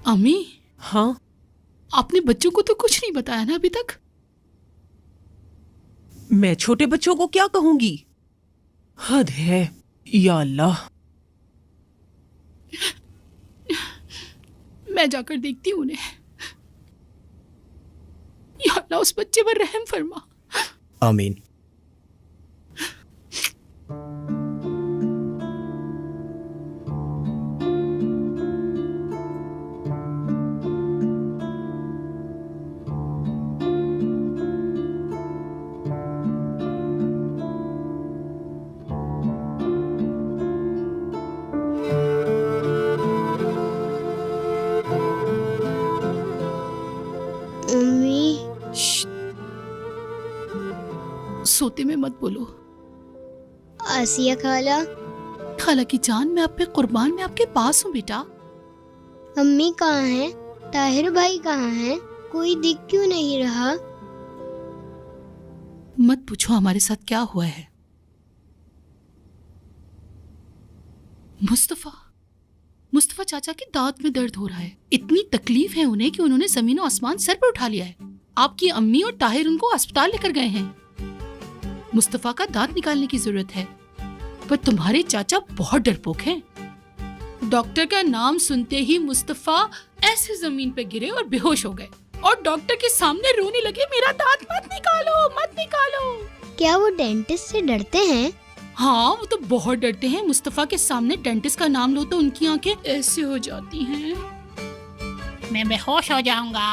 अम्मी, हाँ, आपने बच्चों को तो कुछ नहीं बताया ना अभी तक? मैं छोटे बच्चों को क्या कहूंगी? हद है। या अल्लाह। मैं जाकर देखती हूँ उन्हें। या अल्लाह, उस बच्चे पर रहम फरमा। आमीन। मम्मी, सोते में मत बोलो। आसिया खाला, खाला की जान, मैं आप पे कुर्बान, मैं आपके पास हूँ बेटा। अम्मी कहाँ हैं? ताहिर भाई कहाँ हैं? कोई दिख क्यों नहीं रहा? मत पूछो हमारे साथ क्या हुआ है। मुस्तफा मुस्तफा चाचा के दांत में दर्द हो रहा है। इतनी तकलीफ है उन्हें कि उन्होंने जमीन और आसमान सर पर उठा लिया है। आपकी अम्मी और ताहिर उनको अस्पताल लेकर गए हैं। मुस्तफा का दांत निकालने की जरूरत है, पर तुम्हारे चाचा बहुत डरपोक हैं। डॉक्टर का नाम सुनते ही मुस्तफा ऐसे जमीन पे गिरे और बेहोश हो गए और डॉक्टर के सामने रोने लगे, मेरा दांत मत निकालो, मत निकालो। क्या वो डेंटिस्ट से डरते हैं? हाँ, वो तो बहुत डरते हैं। मुस्तफा के सामने डेंटिस्ट का नाम लो तो उनकी आंखें ऐसे हो जाती हैं। मैं बेहोश हो जाऊंगा,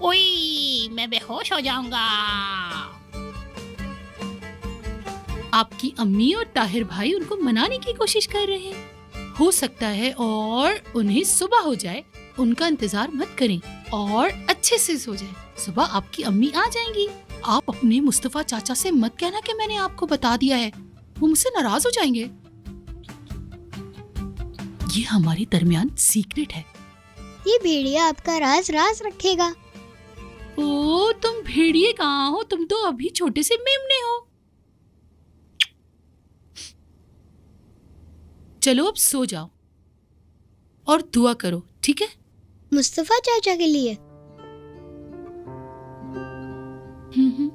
ओए मैं बेहोश हो जाऊंगा। आपकी अम्मी और ताहिर भाई उनको मनाने की कोशिश कर रहे हैं। हो सकता है और उन्हें सुबह हो जाए। उनका इंतजार मत करें और अच्छे से सो जाएं। सुबह आपकी अम्मी आ जाएंगी। आप अपने मुस्तफा चाचा से मत कहना कि मैंने आपको बता दिया है, वो मुझसे नाराज हो जाएंगे। ये हमारे दरमियान सीक्रेट है। ये भेड़िया आपका राज राज रखेगा। ओ, तुम भेड़िए कहाँ हो? तुम तो अभी छोटे से मेमने हो। चलो अब सो जाओ और दुआ करो, ठीक है? मुस्तफा चाचा के लिए? हम्म।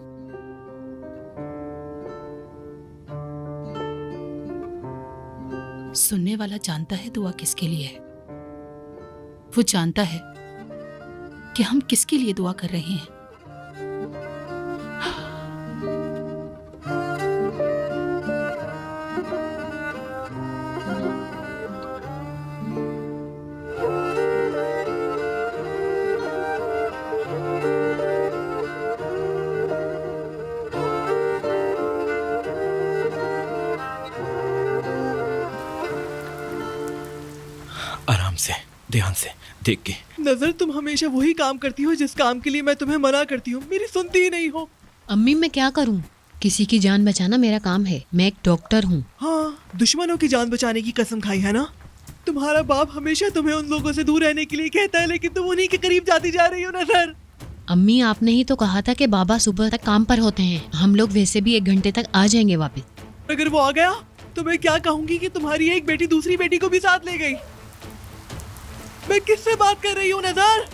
सुनने वाला जानता है दुआ किसके लिए है। वो जानता है कि हम किसके लिए दुआ कर रहे हैं। आराम से, ध्यान से देख के। नजर, तुम हमेशा वही काम करती हो जिस काम के लिए मैं तुम्हें मना करती हूँ। मेरी सुनती ही नहीं हो। अम्मी, मैं क्या करूं? किसी की जान बचाना मेरा काम है। मैं एक डॉक्टर हूँ। हाँ, दुश्मनों की जान बचाने की कसम खाई है ना? तुम्हारा बाप हमेशा तुम्हें उन लोगों से दूर रहने के लिए कहता है, लेकिन तुम उन्हीं के करीब जाती जा रही हो नजर। अम्मी, आपने ही तो कहा था कि बाबा सुबह तक काम पर होते हैं। हम लोग वैसे भी 1 घंटे तक आ जाएंगे वापस। अगर वो आ गया तो मैं क्या कहूंगी कि तुम्हारी एक बेटी दूसरी बेटी को भी साथ ले गई। मैं किससे बात कर रही हूँ नजर?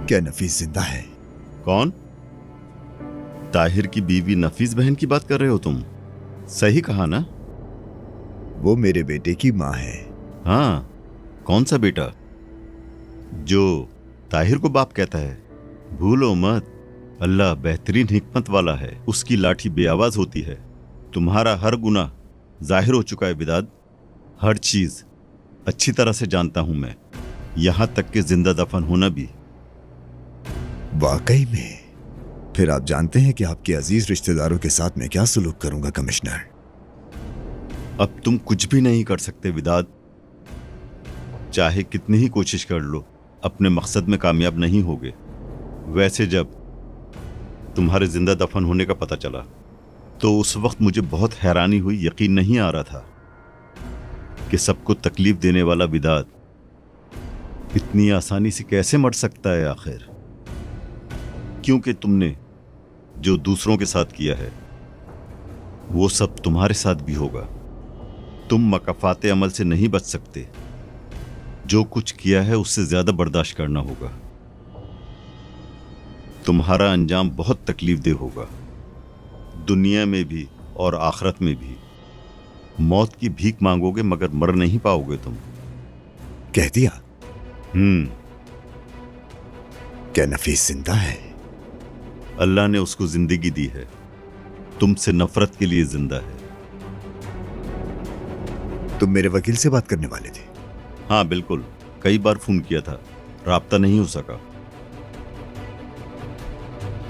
क्या नफीस जिंदा है? कौन? ताहिर की बीवी नफीस बहन की बात कर रहे हो तुम? सही कहा ना? वो मेरे बेटे की माँ है। हाँ, कौन सा बेटा जो ताहिर को बाप कहता है? भूलो मत, अल्लाह बेहतरीन हिकमत वाला है। उसकी लाठी बेआवाज होती है। तुम्हारा हर गुनाह जाहिर हो चुका है बिदाद। हर चीज अच्छी तरह से जानता हूं मैं, यहां तक कि जिंदा दफन होना भी। वाकई में? फिर आप जानते हैं कि आपके अजीज रिश्तेदारों के साथ मैं क्या सलूक करूंगा कमिश्नर? अब तुम कुछ भी नहीं कर सकते विदात। चाहे कितनी ही कोशिश कर लो, अपने मकसद में कामयाब नहीं होगे। वैसे जब तुम्हारे जिंदा दफन होने का पता चला तो उस वक्त मुझे बहुत हैरानी हुई। यकीन नहीं आ रहा था कि सबको तकलीफ देने वाला विदात इतनी आसानी से कैसे मर सकता है आखिर। क्योंकि तुमने जो दूसरों के साथ किया है वो सब तुम्हारे साथ भी होगा। तुम मकफाते अमल से नहीं बच सकते। जो कुछ किया है उससे ज्यादा बर्दाश्त करना होगा। तुम्हारा अंजाम बहुत तकलीफ दे होगा, दुनिया में भी और आखिरत में भी। मौत की भीख मांगोगे मगर मर नहीं पाओगे तुम। कह दिया। क्या नफीस जिंदा है? अल्लाह ने उसको जिंदगी दी है, तुमसे नफरत के लिए जिंदा है। तुम मेरे वकील से बात करने वाले थे? हाँ बिल्कुल, कई बार फोन किया था, राब्ता नहीं हो सका।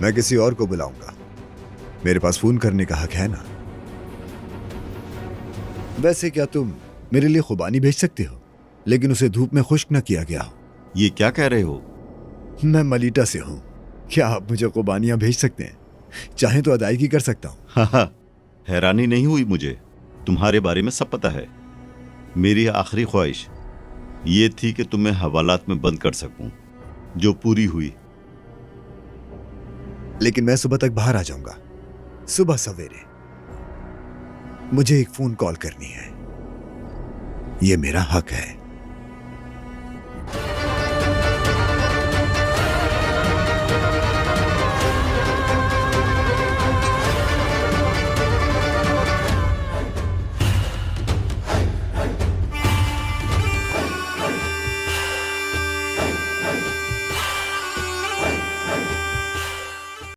मैं किसी और को बुलाऊंगा, मेरे पास फोन करने का हक है ना। वैसे क्या तुम मेरे लिए खुबानी भेज सकते हो, लेकिन उसे धूप में खुश्क न किया गया हो? ये क्या कह रहे हो? मैं मलीटा से हूं, क्या आप मुझे खुबानियां भेज सकते हैं? चाहे तो अदायगी कर सकता हूं। हाँ, हैरानी नहीं हुई मुझे, तुम्हारे बारे में सब पता है। मेरी आखिरी ख्वाहिश ये थी कि तुम्हें हवालात में बंद कर सकूं, जो पूरी हुई। लेकिन मैं सुबह तक बाहर आ जाऊंगा, सुबह सवेरे। मुझे एक फोन कॉल करनी है, ये मेरा हक है।